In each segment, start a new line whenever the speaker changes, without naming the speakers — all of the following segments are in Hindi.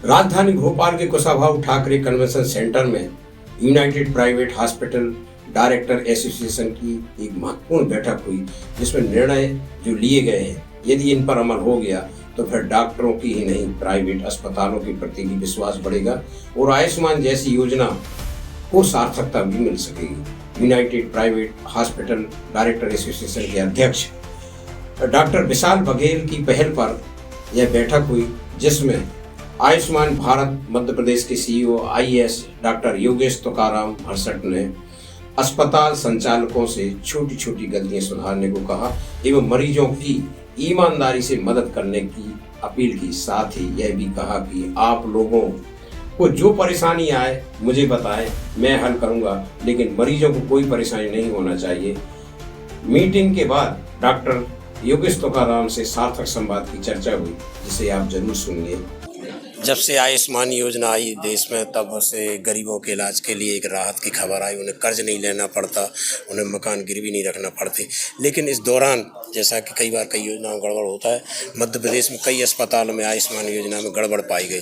राजधानी भोपाल के कुशाभाऊ ठाकरे कन्वेंशन सेंटर में United private hospital director association की एक महत्वपूर्ण बैठक हुई, जिसमें निर्णय जो लिए गए हैं, यदि इन पर अमल हो गया तो फिर डॉक्टरों की ही नहीं प्राइवेट अस्पतालों के प्रति भी विश्वास बढ़ेगा और आयुष्मान जैसी योजना को सार्थकता भी मिल सकेगी। United private hospital director association के अध्यक्ष डॉक्टर विशाल बघेल की पहल पर यह बैठक हुई, जिसमें आयुष्मान भारत मध्य प्रदेश के CEO IAS doctor Yogesh Tukaram Harshat ने अस्पताल संचालकों से छोटी छोटी गलतियां सुधारने को कहा एवं मरीजों की ईमानदारी से मदद करने की अपील की। साथ ही यह भी कहा कि आप लोगों को जो परेशानी आए मुझे बताएं, मैं हल करूंगा, लेकिन मरीजों को कोई परेशानी नहीं होना चाहिए। मीटिंग के बाद डॉक्टर योगेश तुकाराम से सार्थक संवाद की चर्चा हुई, जिसे आप जरूर सुनिए।
जब से आयुष्मान योजना आई देश में, तब से गरीबों के इलाज के लिए एक राहत की खबर आई। उन्हें कर्ज नहीं लेना पड़ता, उन्हें मकान गिरवी नहीं रखना पड़ती। लेकिन इस दौरान जैसा कि कई बार कई योजनाओं में गड़बड़ होता है, मध्य प्रदेश में कई अस्पतालों में आयुष्मान योजना में गड़बड़ पाई गई।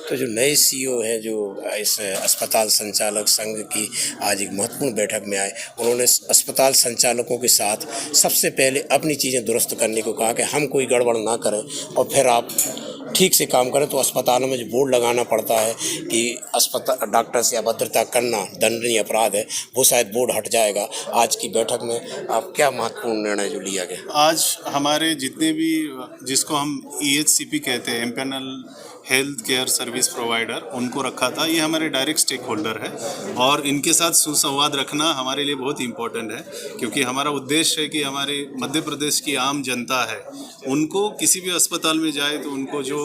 तो जो नए सीईओ हैं, जो इस अस्पताल संचालक संघ की आज एक महत्वपूर्ण बैठक में आए, उन्होंने अस्पताल संचालकों के साथ सबसे पहले अपनी चीज़ें दुरुस्त करने को कहा कि हम कोई गड़बड़ ना करें और फिर आप ठीक से काम करें। तो अस्पतालों में जो बोर्ड लगाना पड़ता है कि अस्पताल डॉक्टर से अभद्रता करना दंडनीय अपराध है, वो शायद बोर्ड हट जाएगा। आज की बैठक में आप क्या महत्वपूर्ण निर्णय जो लिया गया?
आज हमारे जितने भी, जिसको हम EHCP कहते हैं, empanel health care service provider, उनको रखा था। ये हमारे डायरेक्ट स्टेक होल्डर है और इनके साथ सुसंवाद रखना हमारे लिए बहुत इंपॉर्टेंट है, क्योंकि हमारा उद्देश्य है कि हमारे मध्य प्रदेश की आम जनता है, उनको किसी भी अस्पताल में जाए तो उनको जो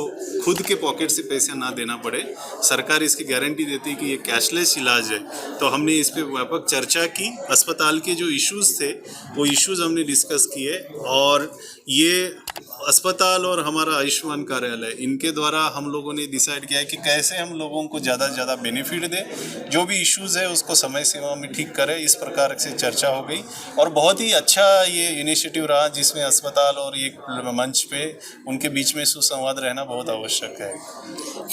खुद के पॉकेट से पैसे ना देना पड़े। सरकार इसकी गारंटी देती है कि ये कैशलेस इलाज है। तो हमने इस पर व्यापक चर्चा की। अस्पताल के जो इश्यूज़ थे वो इश्यूज़ हमने डिस्कस किए और ये अस्पताल और हमारा आयुष्मान कार्यालय, इनके द्वारा हम लोगों ने डिसाइड किया है कि कैसे हम लोगों को ज़्यादा से ज़्यादा बेनिफिट दें, जो भी इश्यूज़ है उसको समय सीमा में ठीक करें। इस प्रकार से चर्चा हो गई और बहुत ही अच्छा ये इनिशिएटिव रहा, जिसमें अस्पताल और एक मंच पे उनके बीच में सुसंवाद रहना बहुत आवश्यक है।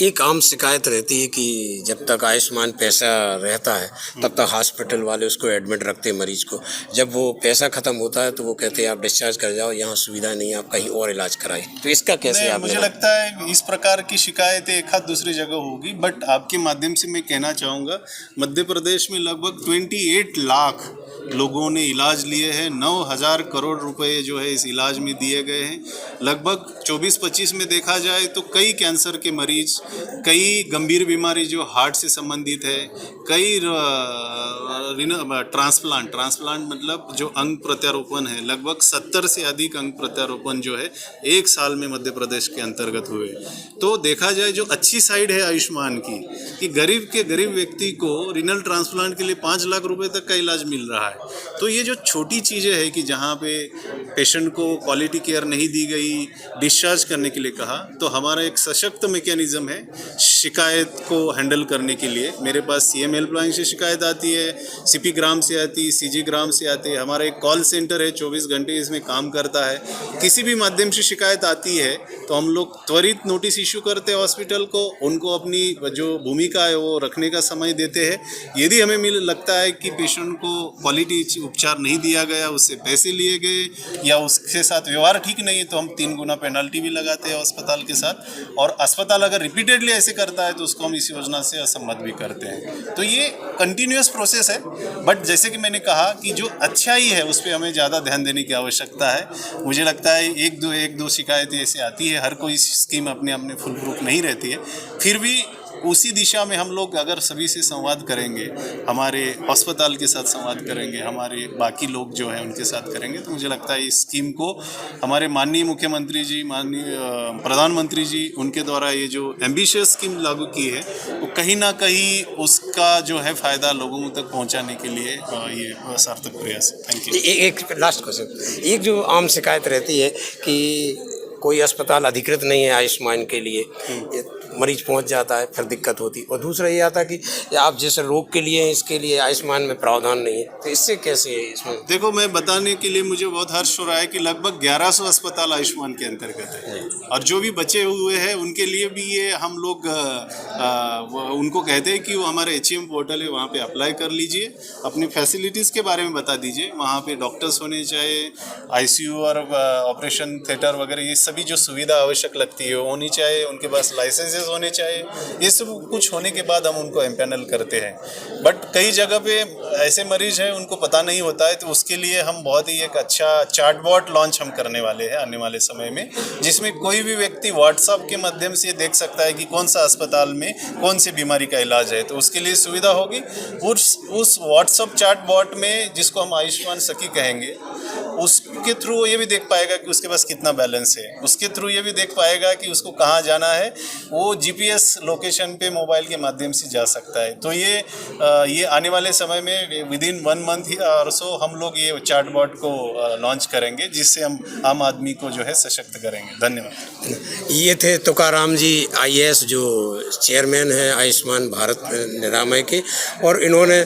एक आम शिकायत रहती है कि जब तक आयुष्मान पैसा रहता है तब तक हॉस्पिटल वाले उसको एडमिट रखते हैं मरीज को। जब वो पैसा ख़त्म होता है तो वो कहते हैं आप डिस्चार्ज कर जाओ, यहाँ सुविधा नहीं है, आप कहीं और इलाज कराइए। तो इसका कैसे आप?
मुझे लगता है इस प्रकार की शिकायतें एक हाथ दूसरी जगह होगी, बट आपके माध्यम से मैं कहना चाहूँगा, मध्य प्रदेश में लगभग 28 लाख लोगों ने इलाज लिए हैं। 9,000 करोड़ रुपए जो है इस इलाज में दिए गए हैं। लगभग 24-25 में देखा जाए तो कई कैंसर के मरीज, कई गंभीर बीमारी जो हार्ट से संबंधित है, कई ट्रांसप्लांट मतलब जो अंग प्रत्यारोपण है, लगभग 70 से अधिक अंग प्रत्यारोपण जो है एक साल में मध्य प्रदेश के अंतर्गत हुए। तो देखा जाए जो अच्छी साइड है आयुष्मान की, कि गरीब के गरीब व्यक्ति को रिनल ट्रांसप्लांट के लिए 5 लाख रुपए तक का इलाज मिल रहा है। तो ये जो छोटी चीज़ें हैं कि जहाँ पे पेशेंट को क्वालिटी केयर नहीं दी गई, डिस्चार्ज करने के लिए कहा, तो हमारा एक सशक्त मैकेनिज्म है शिकायत को हैंडल करने के लिए। मेरे पास CM हेल्पलाइन से शिकायत आती है, CP ग्राम से आती है, CG ग्राम से आती है। हमारा एक कॉल सेंटर है, 24 घंटे इसमें काम करता है। किसी भी माध्यम से शिकायत आती है तो हम लोग त्वरित नोटिस इशू करते हैं हॉस्पिटल को, उनको अपनी जो भूमिका है वो रखने का समय देते हैं। यदि हमें लगता है कि पेशेंट को क्वालिटी उपचार नहीं दिया गया, उससे पैसे लिए गए या उसके साथ व्यवहार ठीक नहीं है, तो हम 3 गुना पेनल्टी भी लगाते हैं अस्पताल के साथ। और अस्पताल अगर रिपीटेडली ऐसे करता है तो उसको हम इस योजना से असम्मत भी करते हैं। तो ये कंटिन्यूअस प्रोसेस है, बट जैसे कि मैंने कहा कि जो अच्छाई है उस पर हमें ज़्यादा ध्यान देने की आवश्यकता है। मुझे लगता है एक दो शिकायतें ऐसे आती है, हर कोई स्कीम अपने अपने फुल प्रूफ नहीं रहती है। फिर भी उसी दिशा में हम लोग अगर सभी से संवाद करेंगे, हमारे अस्पताल के साथ संवाद करेंगे, हमारे बाकी लोग जो हैं उनके साथ करेंगे, तो मुझे लगता है इस स्कीम को हमारे माननीय मुख्यमंत्री जी, माननीय प्रधानमंत्री जी, उनके द्वारा ये जो एम्बिशियस स्कीम लागू की है, वो कहीं ना कहीं उसका जो है फ़ायदा लोगों तक पहुंचाने के लिए ये सार्थक प्रयास है। Thank you.
एक लास्ट क्वेश्चन, एक जो आम शिकायत रहती है कि कोई अस्पताल अधिकृत नहीं है आयुष्मान के लिए, मरीज पहुंच जाता है, फिर दिक्कत होती। और दूसरा ये आता कि आप जैसे रोग के लिए इसके लिए आयुष्मान में प्रावधान नहीं है, तो इससे कैसे है इसमें?
देखो, मैं बताने के लिए मुझे बहुत हर्ष हो रहा है कि लगभग 1100 अस्पताल आयुष्मान के अंतर्गत है, और जो भी बचे हुए हैं उनके लिए भी ये हम लोग उनको कहते हैं कि वो हमारे HEM पोर्टल है, वहाँ पे अप्लाई कर लीजिए, अपनी फैसिलिटीज़ के बारे में बता दीजिए। वहाँ पे डॉक्टर्स होने चाहिए, ICU और ऑपरेशन थिएटर वगैरह ये सभी जो सुविधा आवश्यक लगती है होनी चाहिए, उनके पास लाइसेंसेस होने चाहिए। ये सब कुछ होने के बाद हम उनको एम्पैनल करते हैं। बट कई जगह पे ऐसे मरीज हैं उनको पता नहीं होता है, तो उसके लिए हम बहुत ही एक अच्छा चार्टबॉट लॉन्च हम करने वाले हैं आने वाले समय में, जिसमें कोई भी व्यक्ति व्हाट्सएप के माध्यम से देख सकता है कि कौन सा अस्पताल में कौन सी बीमारी का इलाज है, तो उसके लिए सुविधा होगी। उस व्हाट्सएप चार्टबॉट में, जिसको हम आयुष्मान सखी कहेंगे, उसके थ्रू वो ये भी देख पाएगा कि उसके पास कितना बैलेंस है, उसके थ्रू ये भी देख पाएगा कि उसको कहाँ जाना है, वो GPS लोकेशन पे मोबाइल के माध्यम से जा सकता है। तो ये आने वाले समय में विदिन 1 मंथ और सो हम लोग ये चार्टबॉट को लॉन्च करेंगे, जिससे हम आम आदमी को जो है सशक्त करेंगे। धन्यवाद।
ये थे तुकाराम जी IAS, जो चेयरमैन हैं आयुष्मान भारत निरामय के, और इन्होंने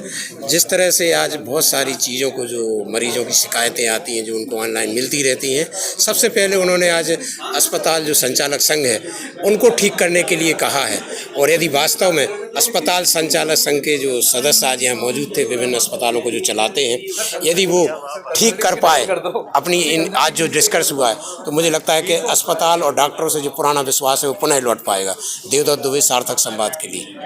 जिस तरह से आज बहुत सारी चीज़ों को, जो मरीजों की शिकायतें आती हैं जो उनको ऑनलाइन मिलती रहती हैं, सबसे पहले उन्होंने आज अस्पताल जो संचालक संघ है उनको ठीक करने के लिए कहा है। और यदि वास्तव में अस्पताल संचालक संघ के जो सदस्य आज यहाँ मौजूद थे, विभिन्न अस्पतालों को जो चलाते हैं, यदि वो ठीक कर पाए अपनी आज जो डिस्कस हुआ है, तो मुझे लगता है कि अस्पताल और डॉक्टरों से जो पुराना विश्वास है वो पुनः लौट पाएगा। देवदत्त दुबे, सार्थक संवाद के लिए।